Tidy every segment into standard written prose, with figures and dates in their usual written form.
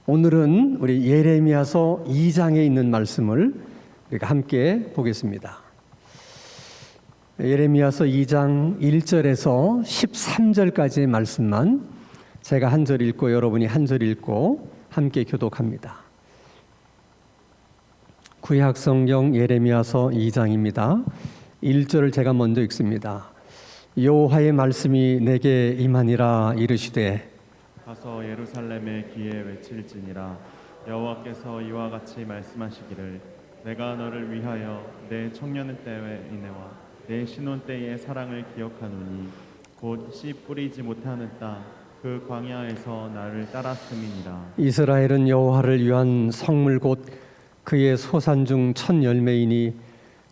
오늘은 우리 예레미야서 2장에 있는 말씀을 우리가 함께 보겠습니다. 예레미야서 2장 1절에서 13절까지의 말씀만 제가 한 절 읽고 여러분이 한 절 읽고 함께 교독합니다. 구약 성경 예레미야서 2장입니다. 1절을 제가 먼저 읽습니다. 여호와의 말씀이 내게 임하니라 이르시되 가서 예루살렘의 귀에 외칠지니라. 여호와께서 이와 같이 말씀하시기를 내가 너를 위하여 내 청년의 때의 인애와 내 신혼 때의 사랑을 기억하노니 곧 씨 뿌리지 못하는 땅 그 광야에서 나를 따랐음이니라. 이스라엘은 여호와를 위한 성물 곧 그의 소산 중 첫 열매이니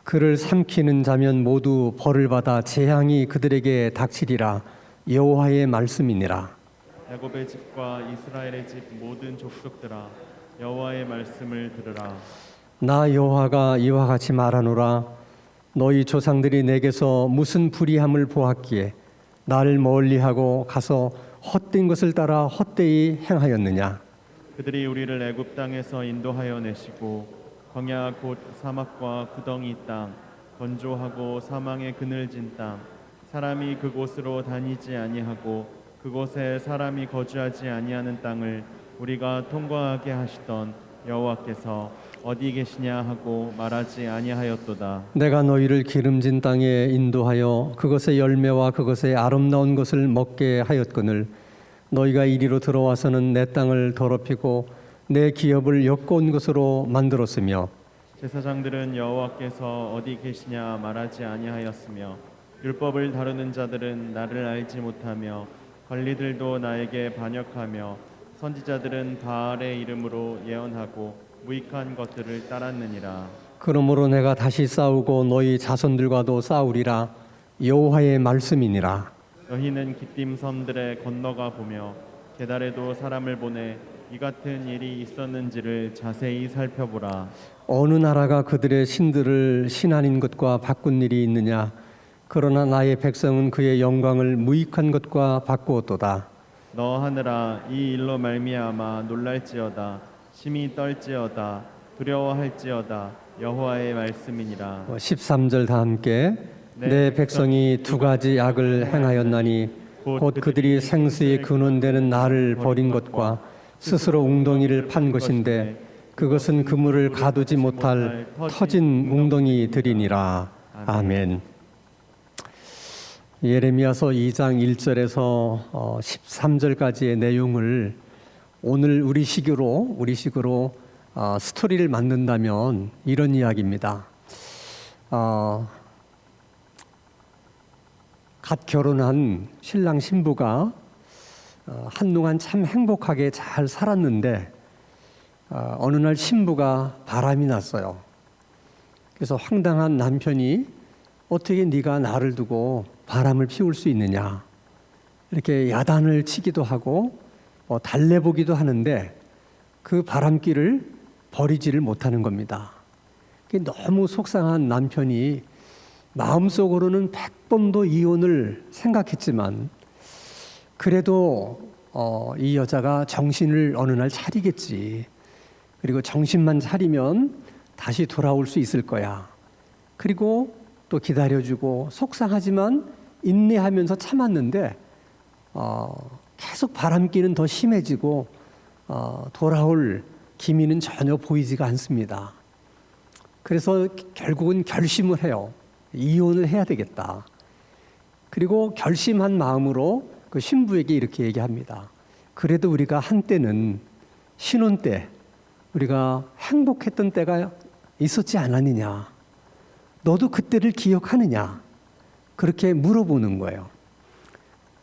그를 삼키는 자면 모두 벌을 받아 재앙이 그들에게 닥치리라. 여호와의 말씀이니라. 야곱의 집과 이스라엘의 집 모든 족속들아 여호와의 말씀을 들으라. 나 여호와가 이와 같이 말하노라. 너희 조상들이 내게서 무슨 불의함을 보았기에 나를 멀리하고 가서 헛된 것을 따라 헛되이 행하였느냐. 그들이 우리를 애굽 땅에서 인도하여 내시고 광야 곧 사막과 구덩이 땅 건조하고 사망의 그늘진 땅 사람이 그곳으로 다니지 아니하고 그곳에 사람이 거주하지 아니하는 땅을 우리가 통과하게 하시던 여호와께서 어디 계시냐 하고 말하지 아니하였도다. 내가 너희를 기름진 땅에 인도하여 그것의 열매와 그것의 아름다운 것을 먹게 하였거늘 너희가 이리로 들어와서는 내 땅을 더럽히고 내 기업을 엿고온 것으로 만들었으며 제사장들은 여호와께서 어디 계시냐 말하지 아니하였으며 율법을 다루는 자들은 나를 알지 못하며 관리들도 나에게 반역하며 선지자들은 바알의 이름으로 예언하고 무익한 것들을 따랐느니라. 그러므로 내가 다시 싸우고 너희 자손들과도 싸우리라. 여호와의 말씀이니라. 너희는 기띔 섬들에 건너가 보며 게달에도 사람을 보내 이 같은 일이 있었는지를 자세히 살펴보라. 어느 나라가 그들의 신들을 신 아닌 것과 바꾼 일이 있느냐. 그러나 나의 백성은 그의 영광을 무익한 것과 바꾸었도다. 너 하늘아 이 일로 말미암아 놀랄지어다. 심히 떨지어다. 두려워할지어다. 여호와의 말씀이니라. 13절 다 함께 내 백성이 두 가지 악을 행하였나니 곧 그들이 생수의 근원되는 나를 버린 것과 스스로 웅덩이를 판 것인데 그것은 그물을 가두지 못할 터진 웅덩이들이니라. 아멘. 예레미야서 2장 1절에서 13절까지의 내용을 오늘 우리 식으로 스토리를 만든다면 이런 이야기입니다. 갓 결혼한 신랑 신부가 한동안 참 행복하게 잘 살았는데 어느 날 신부가 바람이 났어요. 그래서 황당한 남편이 어떻게 네가 나를 두고 바람을 피울 수 있느냐 이렇게 야단을 치기도 하고 달래보기도 하는데 그 바람기를 버리지를 못하는 겁니다. 너무 속상한 남편이 마음속으로는 100번도 이혼을 생각했지만 그래도 이 여자가 정신을 어느 날 차리겠지. 그리고 정신만 차리면 다시 돌아올 수 있을 거야. 그리고 또 기다려주고 속상하지만 인내하면서 참았는데 계속 바람기는 더 심해지고 돌아올 기미는 전혀 보이지가 않습니다. 그래서 결국은 결심을 해요. 이혼을 해야 되겠다. 그리고 결심한 마음으로 그 신부에게 이렇게 얘기합니다. 그래도 우리가 한때는 신혼 때 우리가 행복했던 때가 있었지 않았느냐. 너도 그때를 기억하느냐. 그렇게 물어보는 거예요.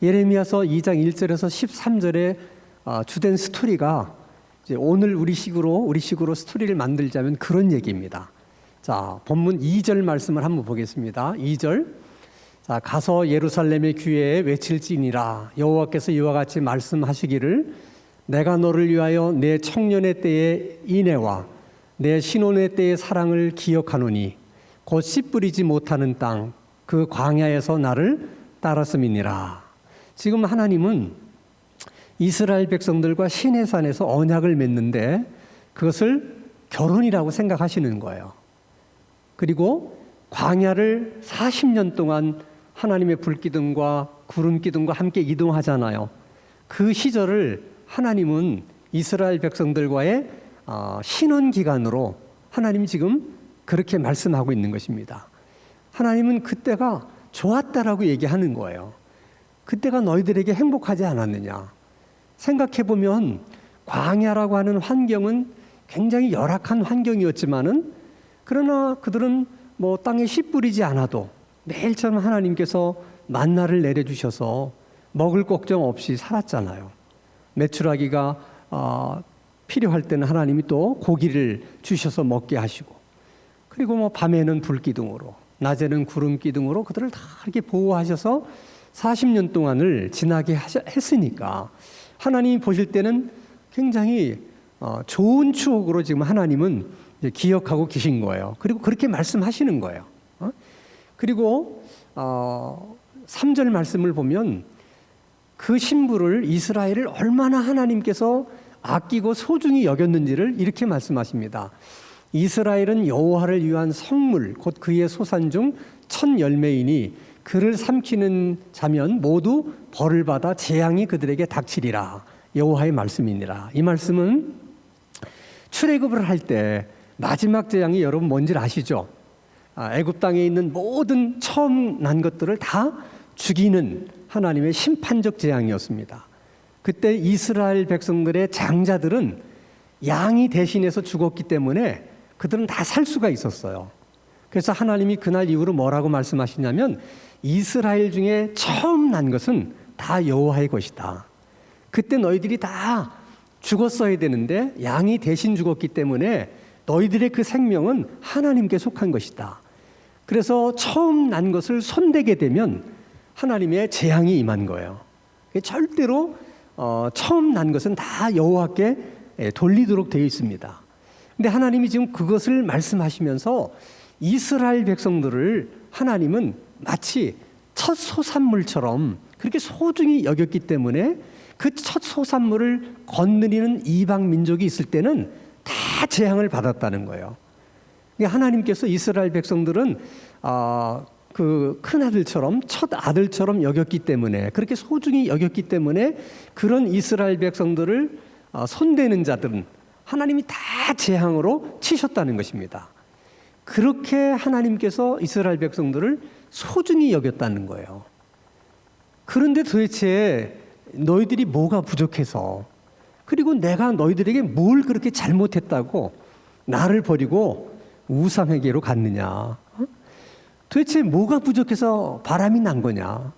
예레미야서 2장 1절에서 13절의 주된 스토리가 이제 오늘 우리식으로 스토리를 만들자면 그런 얘기입니다. 자, 본문 2절 말씀을 한번 보겠습니다. 2절. 자, 가서 예루살렘의 귀에 외칠지니라. 여호와께서 이와 같이 말씀하시기를 내가 너를 위하여 내 청년의 때의 인애와 내 신혼의 때의 사랑을 기억하노니 곧 씨 뿌리지 못하는 땅 그 광야에서 나를 따랐음이니라. 지금 하나님은 이스라엘 백성들과 시내산에서 언약을 맺는데 그것을 결혼이라고 생각하시는 거예요. 그리고 광야를 40년 동안 하나님의 불기둥과 구름기둥과 함께 이동하잖아요. 그 시절을 하나님은 이스라엘 백성들과의 신혼 기간으로 하나님이 지금 그렇게 말씀하고 있는 것입니다. 하나님은 그때가 좋았다라고 얘기하는 거예요. 그때가 너희들에게 행복하지 않았느냐. 생각해보면 광야라고 하는 환경은 굉장히 열악한 환경이었지만은 그러나 그들은 뭐 땅에 씨 뿌리지 않아도 매일처럼 하나님께서 만나를 내려주셔서 먹을 걱정 없이 살았잖아요. 메추라기가 필요할 때는 하나님이 또 고기를 주셔서 먹게 하시고, 그리고 뭐 밤에는 불기둥으로 낮에는 구름기둥으로 그들을 다 이렇게 보호하셔서 40년 동안을 지나게 했으니까 하나님이 보실 때는 굉장히 좋은 추억으로 지금 하나님은 기억하고 계신 거예요. 그리고 그렇게 말씀하시는 거예요. 그리고 3절 말씀을 보면 그 신부를 이스라엘을 얼마나 하나님께서 아끼고 소중히 여겼는지를 이렇게 말씀하십니다. 이스라엘은 여호와를 위한 성물 곧 그의 소산 중 첫 열매이니 그를 삼키는 자면 모두 벌을 받아 재앙이 그들에게 닥치리라. 여호와의 말씀이니라. 이 말씀은 출애굽을 할 때 마지막 재앙이 여러분 뭔지 아시죠? 애굽 땅에 있는 모든 처음 난 것들을 다 죽이는 하나님의 심판적 재앙이었습니다. 그때 이스라엘 백성들의 장자들은 양이 대신해서 죽었기 때문에 그들은 다 살 수가 있었어요. 그래서 하나님이 그날 이후로 뭐라고 말씀하시냐면 이스라엘 중에 처음 난 것은 다 여호와의 것이다. 그때 너희들이 다 죽었어야 되는데 양이 대신 죽었기 때문에 너희들의 그 생명은 하나님께 속한 것이다. 그래서 처음 난 것을 손대게 되면 하나님의 재앙이 임한 거예요. 절대로 처음 난 것은 다 여호와께 돌리도록 되어 있습니다. 근데 하나님이 지금 그것을 말씀하시면서 이스라엘 백성들을 하나님은 마치 첫 소산물처럼 그렇게 소중히 여겼기 때문에 그 첫 소산물을 거느리는 이방 민족이 있을 때는 다 재앙을 받았다는 거예요. 하나님께서 이스라엘 백성들은 그 큰아들처럼 첫 아들처럼 여겼기 때문에 그렇게 소중히 여겼기 때문에 그런 이스라엘 백성들을 손대는 자들은 하나님이 다 재앙으로 치셨다는 것입니다. 그렇게 하나님께서 이스라엘 백성들을 소중히 여겼다는 거예요. 그런데 도대체 너희들이 뭐가 부족해서, 그리고 내가 너희들에게 뭘 그렇게 잘못했다고 나를 버리고 우상에게로 갔느냐? 도대체 뭐가 부족해서 바람이 난 거냐?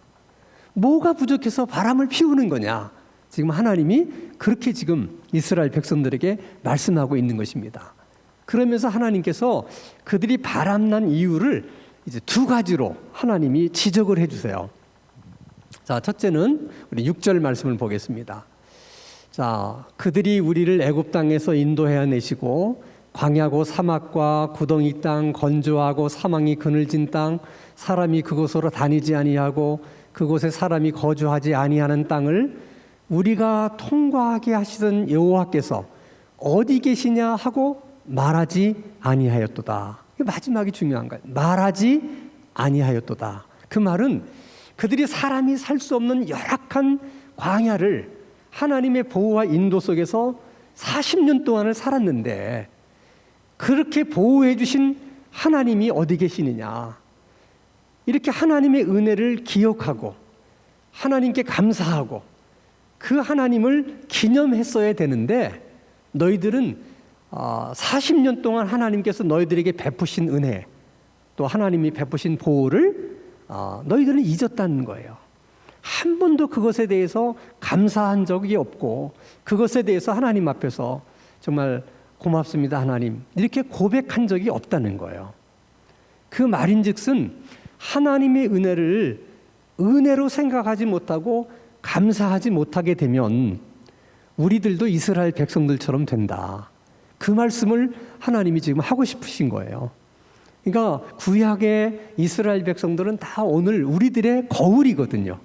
뭐가 부족해서 바람을 피우는 거냐? 지금 하나님이 그렇게 지금 이스라엘 백성들에게 말씀하고 있는 것입니다. 그러면서 하나님께서 그들이 바람난 이유를 이제 두 가지로 하나님이 지적을 해주세요. 자, 첫째는 우리 6절 말씀을 보겠습니다. 자, 그들이 우리를 애굽 땅에서 인도해 내시고 광야고 사막과 구덩이 땅, 건조하고 사망이 그늘진 땅, 사람이 그곳으로 다니지 아니하고 그곳에 사람이 거주하지 아니하는 땅을 우리가 통과하게 하시던 여호와께서 어디 계시냐 하고 말하지 아니하였도다. 마지막이 중요한 거예요. 말하지 아니하였도다. 그 말은 그들이 사람이 살 수 없는 열악한 광야를 하나님의 보호와 인도 속에서 40년 동안을 살았는데 그렇게 보호해 주신 하나님이 어디 계시느냐. 이렇게 하나님의 은혜를 기억하고 하나님께 감사하고 그 하나님을 기념했어야 되는데 너희들은 40년 동안 하나님께서 너희들에게 베푸신 은혜, 또 하나님이 베푸신 보호를 너희들은 잊었다는 거예요. 한 번도 그것에 대해서 감사한 적이 없고 그것에 대해서 하나님 앞에서 정말 고맙습니다 하나님 이렇게 고백한 적이 없다는 거예요. 그 말인즉슨 하나님의 은혜를 은혜로 생각하지 못하고 감사하지 못하게 되면 우리들도 이스라엘 백성들처럼 된다. 그 말씀을 하나님이 지금 하고 싶으신 거예요. 그러니까 구약의 이스라엘 백성들은 다 오늘 우리들의 거울이거든요.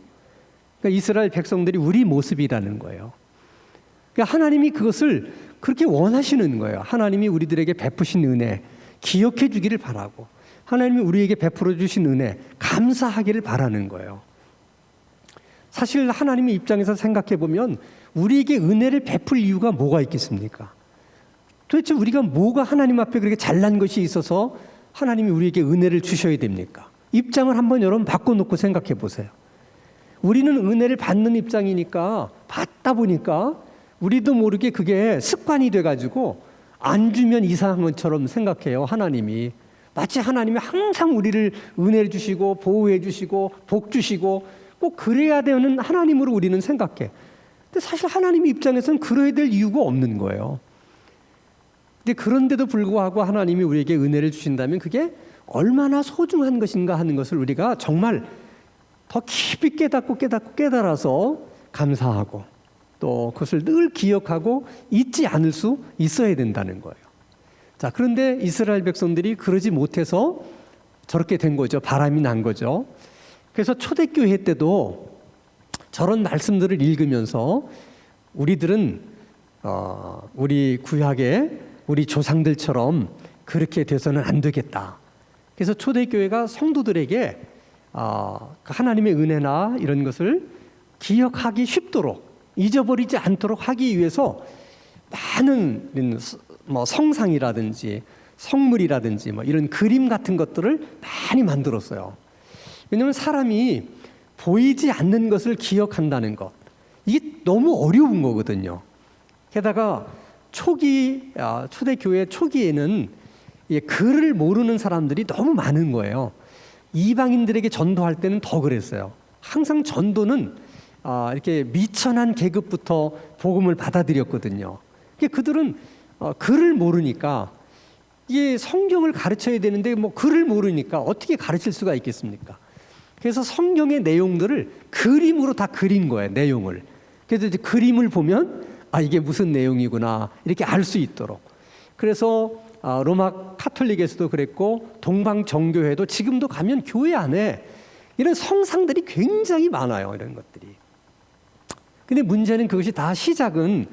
그러니까 이스라엘 백성들이 우리 모습이라는 거예요. 그러니까 하나님이 그것을 그렇게 원하시는 거예요. 하나님이 우리들에게 베푸신 은혜 기억해 주기를 바라고, 하나님이 우리에게 베풀어 주신 은혜 감사하기를 바라는 거예요. 사실 하나님의 입장에서 생각해 보면 우리에게 은혜를 베풀 이유가 뭐가 있겠습니까? 도대체 우리가 뭐가 하나님 앞에 그렇게 잘난 것이 있어서 하나님이 우리에게 은혜를 주셔야 됩니까? 입장을 한번 여러분 바꿔놓고 생각해 보세요. 우리는 은혜를 받는 입장이니까, 받다 보니까 우리도 모르게 그게 습관이 돼가지고 안 주면 이상한 것처럼 생각해요. 하나님이 마치 하나님이 항상 우리를 은혜를 주시고 보호해 주시고 복 주시고 꼭 그래야 되는 하나님으로 우리는 생각해. 근데 사실 하나님 입장에서는 그래야 될 이유가 없는 거예요. 근데 그런데도 불구하고 하나님이 우리에게 은혜를 주신다면 그게 얼마나 소중한 것인가 하는 것을 우리가 정말 더 깊이 깨달아서 감사하고 또 그것을 늘 기억하고 잊지 않을 수 있어야 된다는 거예요. 자, 그런데 이스라엘 백성들이 그러지 못해서 저렇게 된 거죠. 바람이 난 거죠. 그래서 초대교회 때도 저런 말씀들을 읽으면서 우리들은 우리 구약의 우리 조상들처럼 그렇게 돼서는 안 되겠다. 그래서 초대교회가 성도들에게 하나님의 은혜나 이런 것을 기억하기 쉽도록 잊어버리지 않도록 하기 위해서 많은 성상이라든지 성물이라든지 이런 그림 같은 것들을 많이 만들었어요. 왜냐하면 사람이 보이지 않는 것을 기억한다는 것, 이게 너무 어려운 거거든요. 게다가 초대교회 초기에는 글을 모르는 사람들이 너무 많은 거예요. 이방인들에게 전도할 때는 더 그랬어요. 항상 전도는 이렇게 미천한 계급부터 복음을 받아들였거든요. 그들은 글을 모르니까 이게 성경을 가르쳐야 되는데 글을 모르니까 어떻게 가르칠 수가 있겠습니까? 그래서 성경의 내용들을 그림으로 다 그린 거예요. 내용을. 그래서 이제 그림을 보면 이게 무슨 내용이구나 이렇게 알 수 있도록. 그래서 로마 카톨릭에서도 그랬고 동방 정교회도 지금도 가면 교회 안에 이런 성상들이 굉장히 많아요. 이런 것들이. 근데 문제는 그것이 다 시작은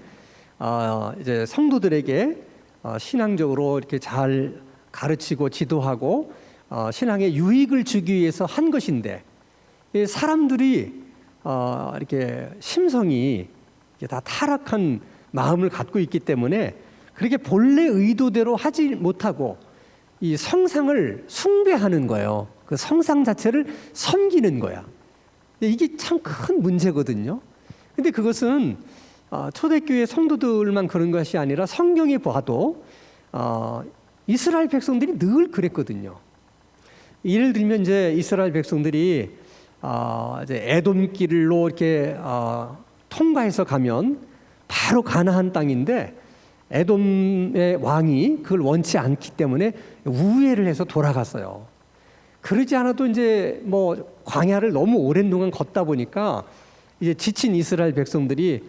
이제 성도들에게 신앙적으로 이렇게 잘 가르치고 지도하고 신앙에 유익을 주기 위해서 한 것인데, 사람들이 이렇게 심성이 다 타락한 마음을 갖고 있기 때문에 그렇게 본래 의도대로 하지 못하고 이 성상을 숭배하는 거예요. 그 성상 자체를 섬기는 거야. 이게 참 큰 문제거든요. 근데 그것은 초대교회 성도들만 그런 것이 아니라 성경에 봐도 이스라엘 백성들이 늘 그랬거든요. 예를 들면 이제 이스라엘 백성들이 이제 에돔길로 이렇게 통과해서 가면 바로 가나안 땅인데 에돔의 왕이 그걸 원치 않기 때문에 우회를 해서 돌아갔어요. 그러지 않아도 이제 광야를 너무 오랜 동안 걷다 보니까 이제 지친 이스라엘 백성들이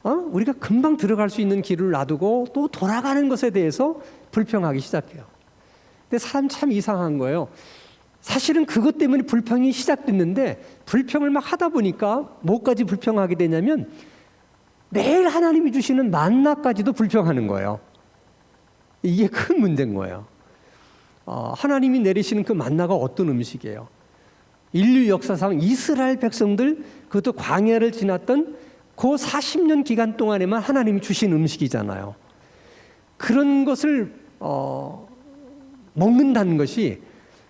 우리가 금방 들어갈 수 있는 길을 놔두고 또 돌아가는 것에 대해서 불평하기 시작해요. 근데 사람 참 이상한 거예요. 사실은 그것 때문에 불평이 시작됐는데 불평을 막 하다 보니까 뭐까지 불평하게 되냐면 매일 하나님이 주시는 만나까지도 불평하는 거예요. 이게 큰 문제인 거예요. 하나님이 내리시는 그 만나가 어떤 음식이에요? 인류 역사상 이스라엘 백성들, 그것도 광야를 지났던 그 40년 기간 동안에만 하나님이 주신 음식이잖아요. 그런 것을 먹는다는 것이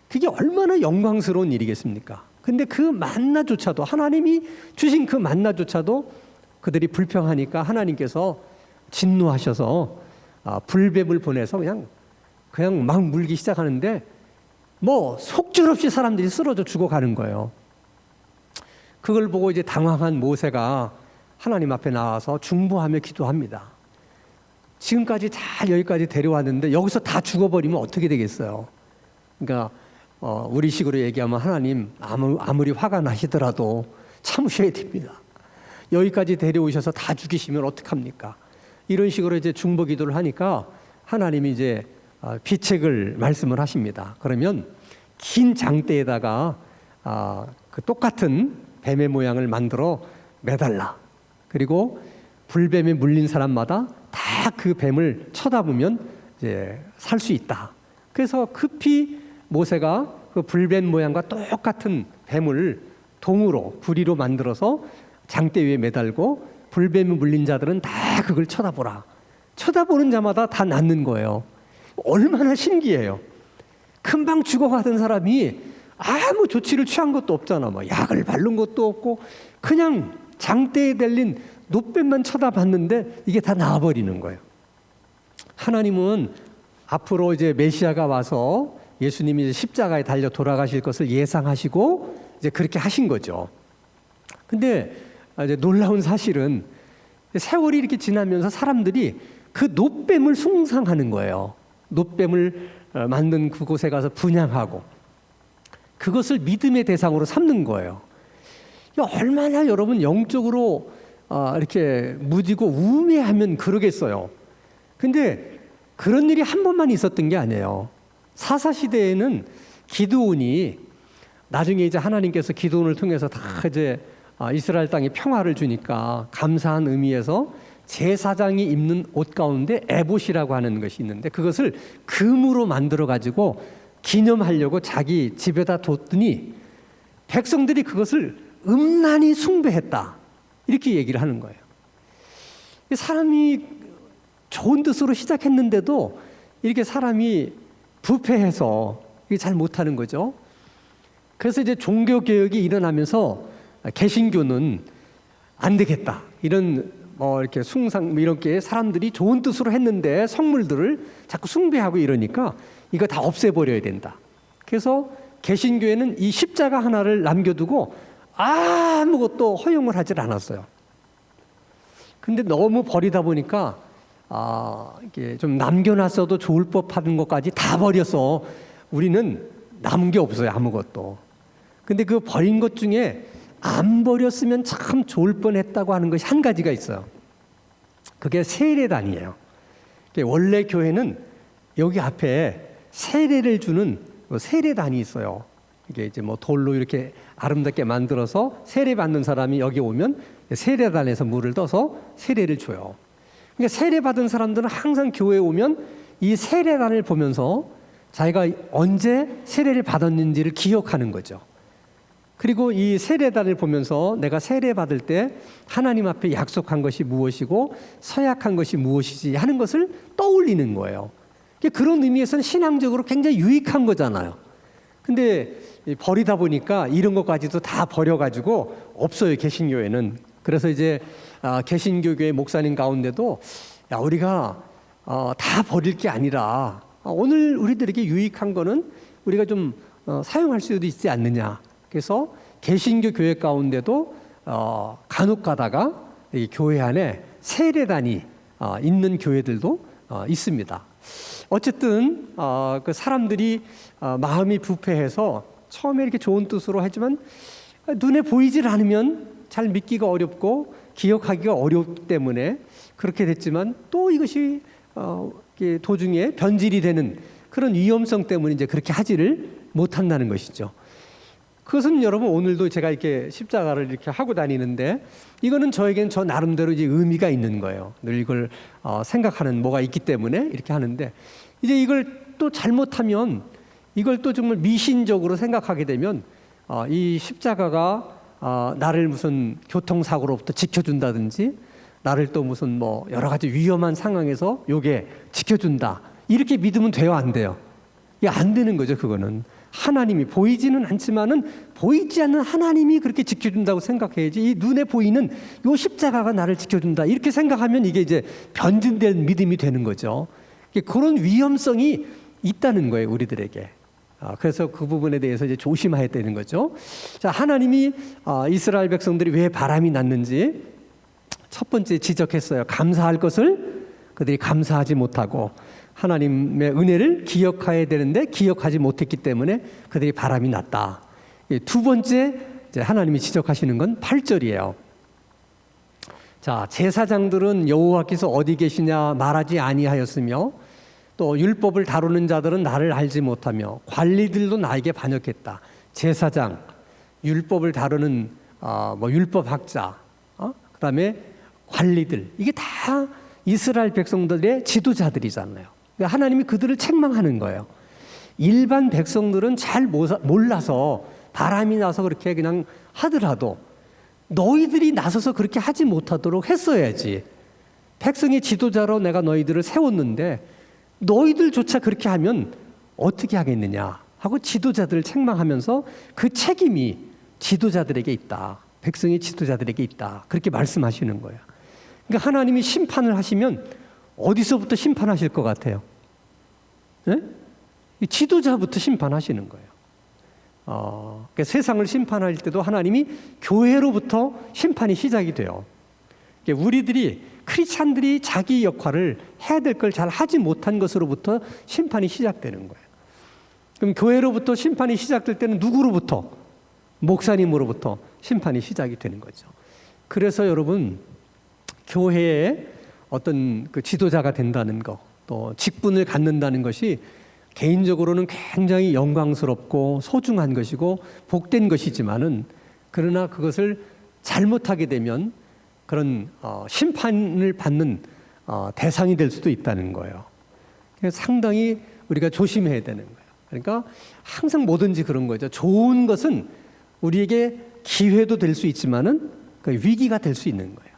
그게 얼마나 영광스러운 일이겠습니까? 근데 그 만나조차도, 하나님이 주신 그 만나조차도 그들이 불평하니까 하나님께서 진노하셔서 불뱀을 보내서 그냥 막 물기 시작하는데 속절없이 사람들이 쓰러져 죽어가는 거예요. 그걸 보고 이제 당황한 모세가 하나님 앞에 나와서 중보하며 기도합니다. 지금까지 잘 여기까지 데려왔는데 여기서 다 죽어버리면 어떻게 되겠어요? 그러니까 우리 식으로 얘기하면 하나님 아무리 화가 나시더라도 참으셔야 됩니다. 여기까지 데려오셔서 다 죽이시면 어떡합니까? 이런 식으로 이제 중보 기도를 하니까 하나님이 이제 비책을 말씀을 하십니다. 그러면 긴 장대에다가 그 똑같은 뱀의 모양을 만들어 매달라. 그리고 불뱀에 물린 사람마다 다 그 뱀을 쳐다보면 이제 살 수 있다. 그래서 급히 모세가 그 불뱀 모양과 똑같은 뱀을 동으로 구리로 만들어서 장대 위에 매달고 불뱀에 물린 자들은 다 그걸 쳐다보라. 쳐다보는 자마다 다 낫는 거예요. 얼마나 신기해요. 금방 죽어가던 사람이 아무 조치를 취한 것도 없잖아. 뭐 약을 바른 것도 없고 그냥 장대에 달린 노뱀만 쳐다봤는데 이게 다 나아버리는 거예요. 하나님은 앞으로 이제 메시아가 와서 예수님이 이제 십자가에 달려 돌아가실 것을 예상하시고 이제 그렇게 하신 거죠. 근데 이제 놀라운 사실은 세월이 이렇게 지나면서 사람들이 그 노뱀을 숭상하는 거예요. 노뱀을 만든 그곳에 가서 분향하고 그것을 믿음의 대상으로 삼는 거예요. 얼마나 여러분 영적으로 이렇게 무디고 우매하면 그러겠어요. 근데 그런 일이 한 번만 있었던 게 아니에요. 사사시대에는 기드온이 나중에 이제 하나님께서 기드온을 통해서 다 이제 이스라엘 땅에 평화를 주니까 감사한 의미에서 제사장이 입는 옷 가운데 에봇이라고 하는 것이 있는데 그것을 금으로 만들어 가지고 기념하려고 자기 집에다 뒀더니 백성들이 그것을 음란히 숭배했다. 이렇게 얘기를 하는 거예요. 사람이 좋은 뜻으로 시작했는데도 이렇게 사람이 부패해서 이게 잘 못하는 거죠. 그래서 이제 종교개혁이 일어나면서 개신교는 안 되겠다. 이런 이렇게 숭상 이렇게 사람들이 좋은 뜻으로 했는데 성물들을 자꾸 숭배하고 이러니까 이거 다 없애버려야 된다. 그래서 개신교회는 이 십자가 하나를 남겨두고 아무것도 허용을 하질 않았어요. 근데 너무 버리다 보니까 이게 좀 남겨놨어도 좋을 법한 것까지 다 버려서 우리는 남은 게 없어요. 아무것도. 근데 그 버린 것 중에 안 버렸으면 참 좋을 뻔했다고 하는 것이 한 가지가 있어요. 그게 세례단이에요. 원래 교회는 여기 앞에 세례를 주는 세례단이 있어요. 이게 이제 뭐 돌로 이렇게 아름답게 만들어서 세례 받는 사람이 여기 오면 세례단에서 물을 떠서 세례를 줘요. 그러니까 세례 받은 사람들은 항상 교회에 오면 이 세례단을 보면서 자기가 언제 세례를 받았는지를 기억하는 거죠. 그리고 이 세례단을 보면서 내가 세례 받을 때 하나님 앞에 약속한 것이 무엇이고 서약한 것이 무엇이지 하는 것을 떠올리는 거예요. 그런 의미에서는 신앙적으로 굉장히 유익한 거잖아요. 근데 버리다 보니까 이런 것까지도 다 버려가지고 없어요, 개신교회는. 그래서 이제 개신교교회 목사님 가운데도 우리가 다 버릴 게 아니라 오늘 우리들에게 유익한 거는 우리가 좀 사용할 수도 있지 않느냐. 그래서 개신교 교회 가운데도 간혹 가다가 이 교회 안에 세례단이 있는 교회들도 있습니다. 어쨌든 그 사람들이 마음이 부패해서 처음에 이렇게 좋은 뜻으로 하지만 눈에 보이질 않으면 잘 믿기가 어렵고 기억하기가 어렵기 때문에 그렇게 됐지만 또 이것이 도중에 변질이 되는 그런 위험성 때문에 이제 그렇게 하지를 못한다는 것이죠. 그것은 여러분 오늘도 제가 이렇게 십자가를 이렇게 하고 다니는데 이거는 저에겐 저 나름대로 이제 의미가 있는 거예요. 늘 이걸 생각하는 뭐가 있기 때문에 이렇게 하는데 이제 이걸 또 잘못하면 이걸 또 정말 미신적으로 생각하게 되면 이 십자가가 나를 무슨 교통사고로부터 지켜준다든지 나를 또 무슨 뭐 여러 가지 위험한 상황에서 요게 지켜준다 이렇게 믿으면 돼요, 안 돼요? 이게 안 되는 거죠. 그거는 하나님이 보이지는 않지만은 보이지 않는 하나님이 그렇게 지켜준다고 생각해야지 이 눈에 보이는 요 십자가가 나를 지켜준다 이렇게 생각하면 이게 이제 변질된 믿음이 되는 거죠. 그런 위험성이 있다는 거예요, 우리들에게. 그래서 그 부분에 대해서 이제 조심해야 되는 거죠. 자, 하나님이 이스라엘 백성들이 왜 바람이 났는지 첫 번째 지적했어요. 감사할 것을 그들이 감사하지 못하고 하나님의 은혜를 기억해야 되는데 기억하지 못했기 때문에 그들이 바람이 났다. 두 번째 이제 하나님이 지적하시는 건 8절이에요. 자, 제사장들은 여호와께서 어디 계시냐 말하지 아니하였으며 또 율법을 다루는 자들은 나를 알지 못하며 관리들도 나에게 반역했다. 제사장, 율법을 다루는 율법학자, 그다음에 관리들, 이게 다 이스라엘 백성들의 지도자들이잖아요. 그러니까 하나님이 그들을 책망하는 거예요. 일반 백성들은 잘 몰라서 바람이 나서 그렇게 그냥 하더라도 너희들이 나서서 그렇게 하지 못하도록 했어야지. 백성의 지도자로 내가 너희들을 세웠는데 너희들조차 그렇게 하면 어떻게 하겠느냐 하고 지도자들을 책망하면서 그 책임이 지도자들에게 있다. 백성의 지도자들에게 있다. 그렇게 말씀하시는 거예요. 그러니까 하나님이 심판을 하시면 어디서부터 심판하실 것 같아요? 네? 이 지도자부터 심판하시는 거예요. 그러니까 세상을 심판할 때도 하나님이 교회로부터 심판이 시작이 돼요. 그러니까 우리들이 크리스찬들이 자기 역할을 해야 될 걸 잘 하지 못한 것으로부터 심판이 시작되는 거예요. 그럼 교회로부터 심판이 시작될 때는 누구로부터? 목사님으로부터 심판이 시작이 되는 거죠. 그래서 여러분, 교회에 어떤 그 지도자가 된다는 것, 또 직분을 갖는다는 것이 개인적으로는 굉장히 영광스럽고 소중한 것이고 복된 것이지만은, 그러나 그것을 잘못하게 되면 그런 심판을 받는 대상이 될 수도 있다는 거예요. 그래서 상당히 우리가 조심해야 되는 거예요. 그러니까 항상 뭐든지 그런 거죠. 좋은 것은 우리에게 기회도 될 수 있지만은 그 위기가 될 수 있는 거예요.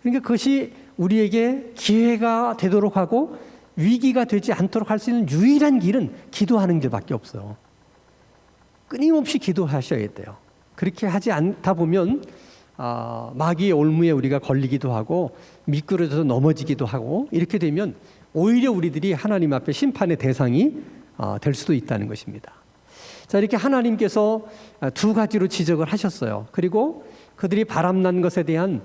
그러니까 그것이 우리에게 기회가 되도록 하고 위기가 되지 않도록 할 수 있는 유일한 길은 기도하는 길밖에 없어요. 끊임없이 기도하셔야 돼요. 그렇게 하지 않다 보면 마귀의 올무에 우리가 걸리기도 하고 미끄러져서 넘어지기도 하고, 이렇게 되면 오히려 우리들이 하나님 앞에 심판의 대상이 될 수도 있다는 것입니다. 자, 이렇게 하나님께서 두 가지로 지적을 하셨어요. 그리고 그들이 바람난 것에 대한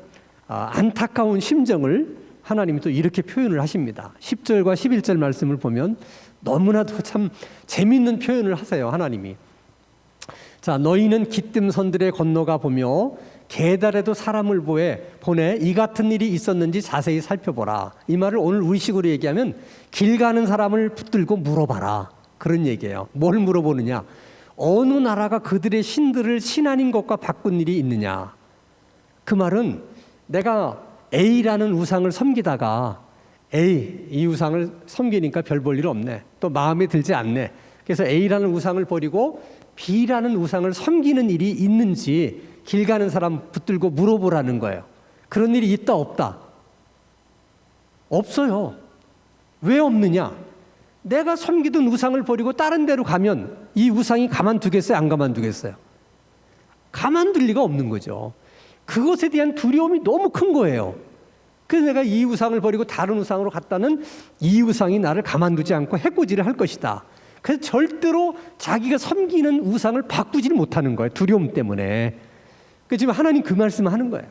안타까운 심정을 하나님이 또 이렇게 표현을 하십니다. 10절과 11절 말씀을 보면 너무나도 참 재미있는 표현을 하세요, 하나님이. 자, 너희는 기뜸선들에 건너가 보며 계달에도 사람을 보내 이 같은 일이 있었는지 자세히 살펴보라. 이 말을 오늘 우리식으로 얘기하면 길 가는 사람을 붙들고 물어봐라, 그런 얘기예요. 뭘 물어보느냐? 어느 나라가 그들의 신들을 신 아닌 것과 바꾼 일이 있느냐? 그 말은 내가 A라는 우상을 섬기다가 이 우상을 섬기니까 별 볼 일 없네, 또 마음에 들지 않네, 그래서 A라는 우상을 버리고 B라는 우상을 섬기는 일이 있는지 길 가는 사람 붙들고 물어보라는 거예요. 그런 일이 있다 없다? 없어요. 왜 없느냐? 내가 섬기던 우상을 버리고 다른 데로 가면 이 우상이 가만두겠어요? 안 가만두겠어요? 가만둘 리가 없는 거죠. 그것에 대한 두려움이 너무 큰 거예요. 그래서 내가 이 우상을 버리고 다른 우상으로 갔다는 이 우상이 나를 가만두지 않고 해코지를 할 것이다. 그래서 절대로 자기가 섬기는 우상을 바꾸지를 못하는 거예요. 두려움 때문에. 그래서 지금 하나님 그 말씀을 하는 거예요.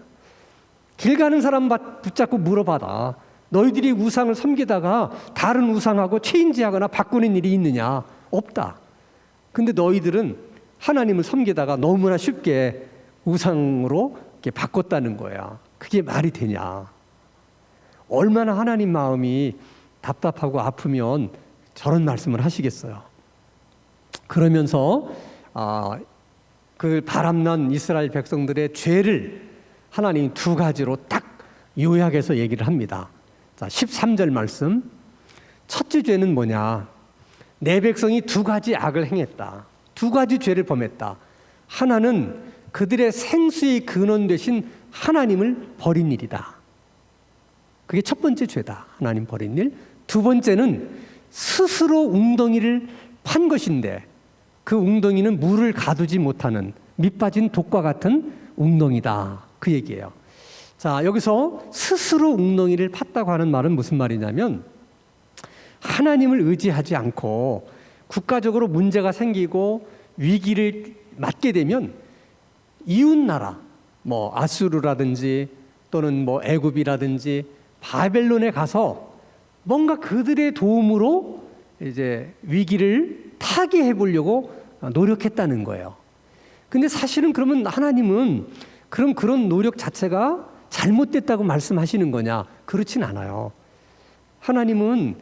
길 가는 사람 붙잡고 물어봐라. 너희들이 우상을 섬기다가 다른 우상하고 체인지하거나 바꾸는 일이 있느냐? 없다. 근데 너희들은 하나님을 섬기다가 너무나 쉽게 우상으로 이렇게 바꿨다는 거야. 그게 말이 되냐? 얼마나 하나님 마음이 답답하고 아프면 저런 말씀을 하시겠어요. 그러면서 그 바람난 이스라엘 백성들의 죄를 하나님이 두 가지로 딱 요약해서 얘기를 합니다. 자, 13절 말씀. 첫째 죄는 뭐냐? 내 백성이 두 가지 악을 행했다. 두 가지 죄를 범했다. 하나는 그들의 생수의 근원 되신 하나님을 버린 일이다. 그게 첫 번째 죄다. 하나님 버린 일. 두 번째는 스스로 웅덩이를 판 것인데 그 웅덩이는 물을 가두지 못하는 밑빠진 독과 같은 웅덩이다. 그 얘기예요. 자, 여기서 스스로 웅덩이를 팠다고 하는 말은 무슨 말이냐면, 하나님을 의지하지 않고 국가적으로 문제가 생기고 위기를 맞게 되면 이웃나라, 뭐 아수르라든지 또는 뭐 애굽이라든지 바벨론에 가서 뭔가 그들의 도움으로 이제 위기를 타개해 보려고 노력했다는 거예요. 근데 사실은 그러면 하나님은 그런 노력 자체가 잘못됐다고 말씀하시는 거냐? 그렇진 않아요. 하나님은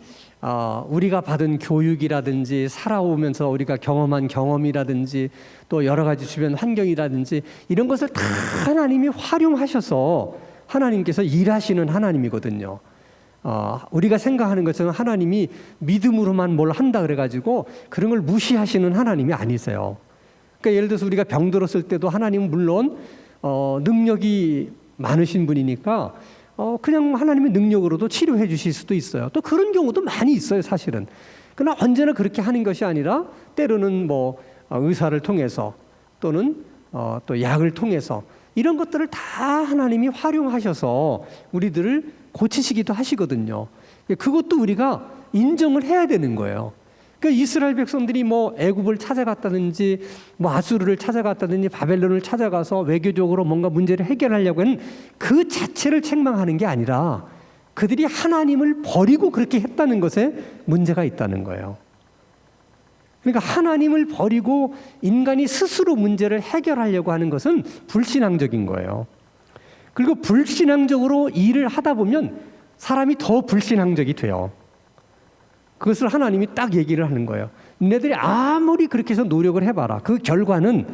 우리가 받은 교육이라든지 살아오면서 우리가 경험한 경험이라든지 또 여러 가지 주변 환경이라든지 이런 것을 다 하나님이 활용하셔서 하나님께서 일하시는 하나님이거든요. 우리가 생각하는 것처럼 하나님이 믿음으로만 뭘 한다 그래가지고 그런 걸 무시하시는 하나님이 아니세요. 그러니까 예를 들어서 우리가 병들었을 때도 하나님은 물론 능력이 많으신 분이니까 그냥 하나님의 능력으로도 치료해 주실 수도 있어요. 또 그런 경우도 많이 있어요, 사실은. 그러나 언제나 그렇게 하는 것이 아니라 때로는 뭐 의사를 통해서 또는 또 약을 통해서 이런 것들을 다 하나님이 활용하셔서 우리들을 고치시기도 하시거든요. 그것도 우리가 인정을 해야 되는 거예요. 그러니까 이스라엘 백성들이 뭐 애굽을 찾아갔다든지 뭐 아수르를 찾아갔다든지 바벨론을 찾아가서 외교적으로 뭔가 문제를 해결하려고 하는 그 자체를 책망하는 게 아니라 그들이 하나님을 버리고 그렇게 했다는 것에 문제가 있다는 거예요. 그러니까 하나님을 버리고 인간이 스스로 문제를 해결하려고 하는 것은 불신앙적인 거예요. 그리고 불신앙적으로 일을 하다 보면 사람이 더 불신앙적이 돼요. 그것을 하나님이 딱 얘기를 하는 거예요. 너희들이 아무리 그렇게 해서 노력을 해봐라. 그 결과는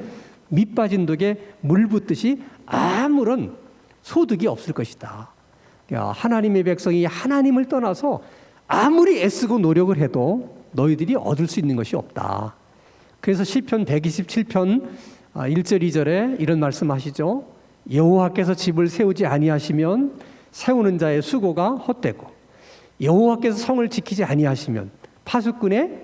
밑 빠진 독에 물 붓듯이 아무런 소득이 없을 것이다. 하나님의 백성이 하나님을 떠나서 아무리 애쓰고 노력을 해도 너희들이 얻을 수 있는 것이 없다. 그래서 시편 127편 1절 2절에 이런 말씀하시죠. 여호와께서 집을 세우지 아니하시면 세우는 자의 수고가 헛되고 여호와께서 성을 지키지 아니하시면 파수꾼의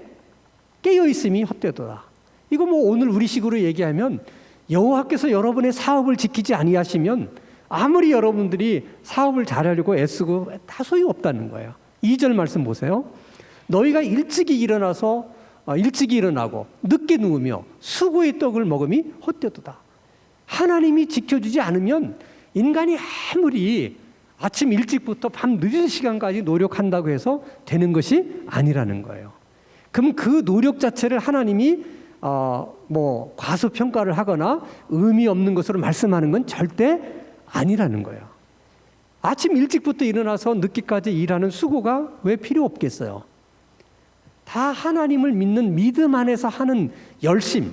깨어있음이 헛되도다. 이거 뭐 오늘 우리식으로 얘기하면 여호와께서 여러분의 사업을 지키지 아니하시면 아무리 여러분들이 사업을 잘하려고 애쓰고 다 소용없다는 거예요. 2절 말씀 보세요. 너희가 일찍이 일어나고 늦게 누우며 수고의 떡을 먹음이 헛되도다. 하나님이 지켜주지 않으면 인간이 아무리 아침 일찍부터 밤 늦은 시간까지 노력한다고 해서 되는 것이 아니라는 거예요. 그럼 그 노력 자체를 하나님이 뭐 과소평가를 하거나 의미 없는 것으로 말씀하는 건 절대 아니라는 거예요. 아침 일찍부터 일어나서 늦게까지 일하는 수고가 왜 필요 없겠어요? 다 하나님을 믿는 믿음 안에서 하는 열심,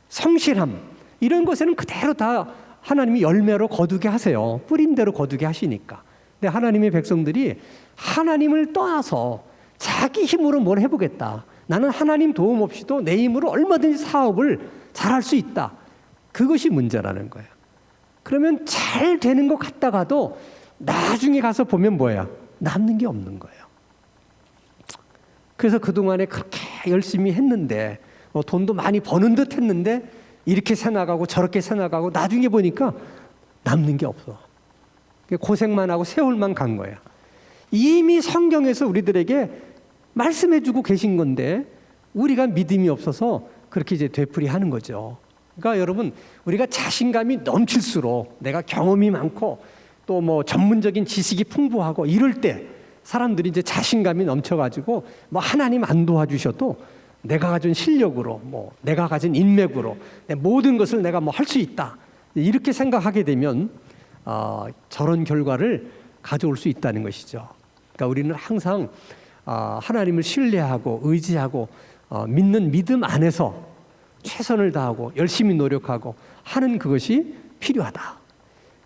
성실함 이런 것에는 그대로 다 하나님이 열매로 거두게 하세요. 뿌린 대로 거두게 하시니까. 근데 하나님의 백성들이 하나님을 떠나서 자기 힘으로 뭘 해보겠다. 나는 하나님 도움 없이도 내 힘으로 얼마든지 사업을 잘할 수 있다. 그것이 문제라는 거예요. 그러면 잘 되는 것 같다가도 나중에 가서 보면 뭐야? 남는 게 없는 거예요. 그래서 그동안에 그렇게 열심히 했는데 돈도 많이 버는 듯 했는데 이렇게 새나가고 저렇게 새나가고 나중에 보니까 남는 게 없어. 고생만 하고 세월만 간 거야. 이미 성경에서 우리들에게 말씀해주고 계신 건데 우리가 믿음이 없어서 그렇게 이제 되풀이하는 거죠. 그러니까 여러분 우리가 자신감이 넘칠수록 내가 경험이 많고 또 뭐 전문적인 지식이 풍부하고 이럴 때 사람들이 이제 자신감이 넘쳐가지고 뭐 하나님 안 도와주셔도 내가 가진 실력으로 뭐 내가 가진 인맥으로 모든 것을 내가 뭐 할 수 있다 이렇게 생각하게 되면 저런 결과를 가져올 수 있다는 것이죠. 그러니까 우리는 항상 하나님을 신뢰하고 의지하고 믿는 믿음 안에서 최선을 다하고 열심히 노력하고 하는 그것이 필요하다.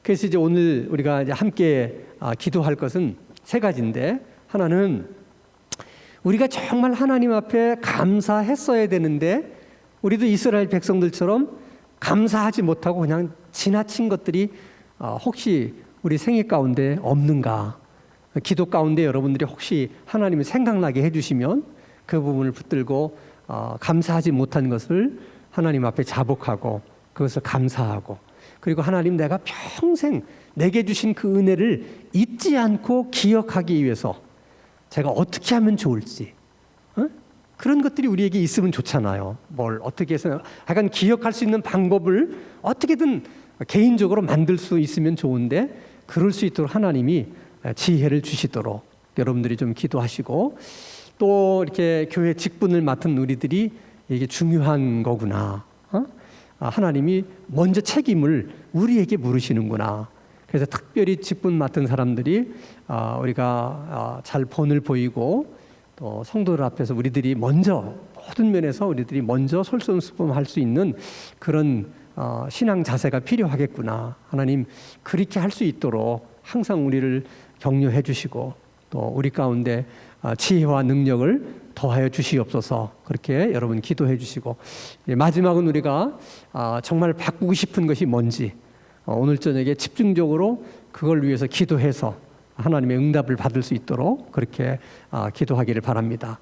그래서 이제 오늘 우리가 이제 함께 기도할 것은 세 가지인데 하나는 우리가 정말 하나님 앞에 감사했어야 되는데 우리도 이스라엘 백성들처럼 감사하지 못하고 그냥 지나친 것들이 혹시 우리 생애 가운데 없는가? 기도 가운데 여러분들이 혹시 하나님을 생각나게 해주시면 그 부분을 붙들고 감사하지 못한 것을 하나님 앞에 자복하고 그것을 감사하고 그리고 하나님 내가 평생 내게 주신 그 은혜를 잊지 않고 기억하기 위해서 제가 어떻게 하면 좋을지 그런 것들이 우리에게 있으면 좋잖아요. 뭘 어떻게 해서 하여간 기억할 수 있는 방법을 어떻게든 개인적으로 만들 수 있으면 좋은데 그럴 수 있도록 하나님이 지혜를 주시도록 여러분들이 좀 기도하시고 또 이렇게 교회 직분을 맡은 우리들이 이게 중요한 거구나. 하나님이 먼저 책임을 우리에게 물으시는구나. 그래서 특별히 직분 맡은 사람들이 우리가 잘 본을 보이고 또 성도들 앞에서 우리들이 먼저 모든 면에서 우리들이 먼저 솔선수범할 수 있는 그런 신앙 자세가 필요하겠구나. 하나님 그렇게 할 수 있도록 항상 우리를 격려해 주시고 또 우리 가운데 지혜와 능력을 더하여 주시옵소서. 그렇게 여러분 기도해 주시고, 마지막은 우리가 정말 바꾸고 싶은 것이 뭔지 오늘 저녁에 집중적으로 그걸 위해서 기도해서 하나님의 응답을 받을 수 있도록 그렇게 기도하기를 바랍니다.